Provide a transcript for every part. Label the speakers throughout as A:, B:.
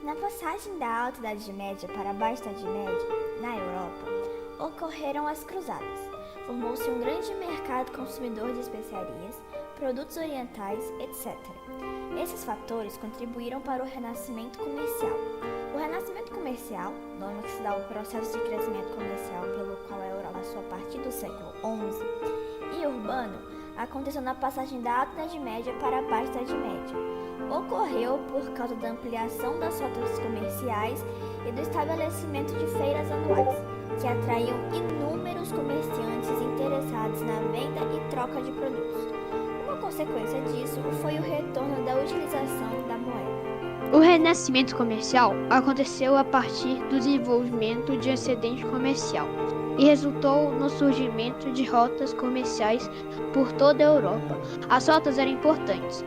A: Na passagem da Alta Idade Média para a Baixa Idade Média, na Europa, ocorreram as Cruzadas. Formou-se um grande mercado consumidor de especiarias, produtos orientais, etc. Esses fatores contribuíram para o renascimento comercial. O renascimento comercial, nome que se dá ao processo de crescimento comercial pelo qual a Europa passou a partir do século XI, e urbano, aconteceu na passagem da Alta Idade Média para a Baixa Idade Média. Ocorreu por causa da ampliação das rotas comerciais e do estabelecimento de feiras anuais, que atraíam inúmeros comerciantes interessados na venda e troca de produtos. Uma consequência disso foi o retorno da utilização da moeda.
B: O renascimento comercial aconteceu a partir do desenvolvimento de excedente comercial e resultou no surgimento de rotas comerciais por toda a Europa. As rotas eram importantes.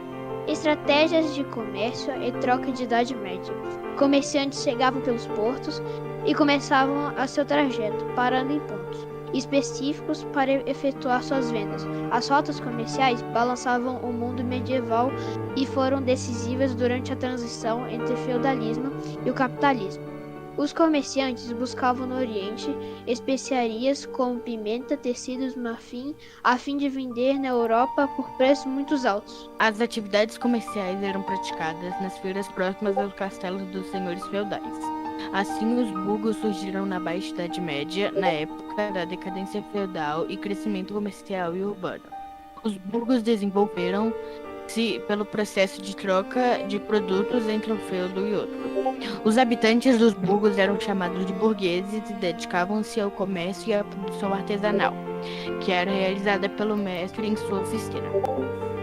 B: Estratégias de comércio e troca de Idade Média. Comerciantes chegavam pelos portos e começavam a seu trajeto, parando em pontos específicos para efetuar suas vendas. As rotas comerciais balançavam o mundo medieval e foram decisivas durante a transição entre o feudalismo e o capitalismo. Os comerciantes buscavam no Oriente especiarias como pimenta, tecidos, marfim, a fim de vender na Europa por preços muito altos.
C: As atividades comerciais eram praticadas nas feiras próximas aos castelos dos senhores feudais. Assim, os burgos surgiram na Baixa Idade Média, na época da decadência feudal e crescimento comercial e urbano. Os burgos desenvolveram-se pelo processo de troca de produtos entre um feudo e outro. Os habitantes dos burgos eram chamados de burgueses e dedicavam-se ao comércio e à produção artesanal, que era realizada pelo mestre em sua oficina.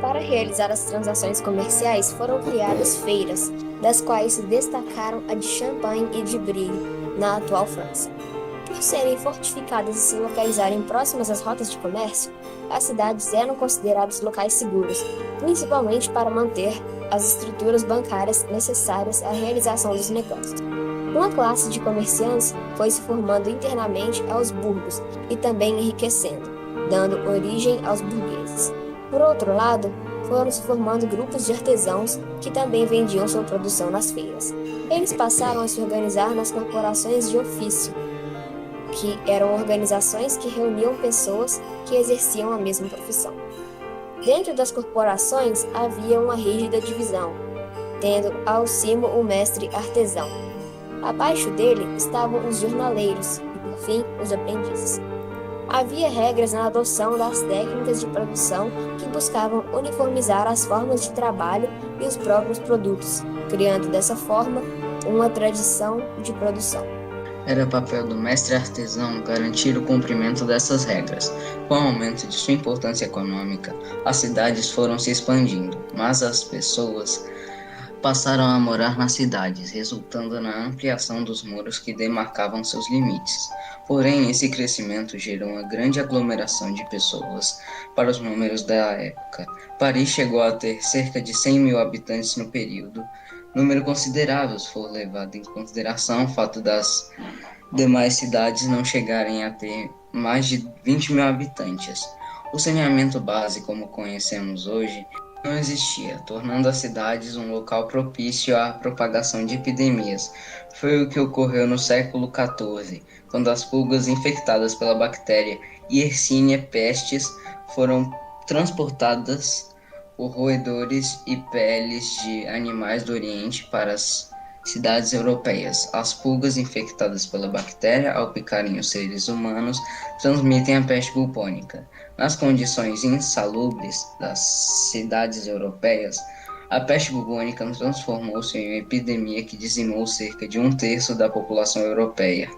D: Para realizar as transações comerciais foram criadas feiras, das quais se destacaram a de Champagne e de Brigue, na atual França. Por serem fortificadas e se localizarem próximas às rotas de comércio, as cidades eram consideradas locais seguros, principalmente para manter as estruturas bancárias necessárias à realização dos negócios. Uma classe de comerciantes foi se formando internamente aos burgos e também enriquecendo, dando origem aos burgueses. Por outro lado, foram se formando grupos de artesãos que também vendiam sua produção nas feiras. Eles passaram a se organizar nas corporações de ofício, que eram organizações que reuniam pessoas que exerciam a mesma profissão. Dentro das corporações havia uma rígida divisão, tendo ao cimo o mestre artesão. Abaixo dele estavam os jornaleiros e, por fim, os aprendizes. Havia regras na adoção das técnicas de produção que buscavam uniformizar as formas de trabalho e os próprios produtos, criando dessa forma uma tradição de produção.
E: Era papel do mestre artesão garantir o cumprimento dessas regras. Com o aumento de sua importância econômica, as cidades foram se expandindo, mas as pessoas passaram a morar nas cidades, resultando na ampliação dos muros que demarcavam seus limites. Porém, esse crescimento gerou uma grande aglomeração de pessoas para os números da época. Paris chegou a ter cerca de 100 mil habitantes no período, número considerável se for levado em consideração o fato das demais cidades não chegarem a ter mais de 20 mil habitantes. O saneamento básico, como conhecemos hoje, não existia, tornando as cidades um local propício à propagação de epidemias. Foi o que ocorreu no século XIV, quando as pulgas infectadas pela bactéria Yersinia pestis foram transportadas por roedores e peles de animais do Oriente para as cidades europeias. As pulgas infectadas pela bactéria, ao picarem os seres humanos, transmitem a peste bubônica. Nas condições insalubres das cidades europeias, a peste bubônica transformou-se em uma epidemia que dizimou cerca de um terço da população europeia.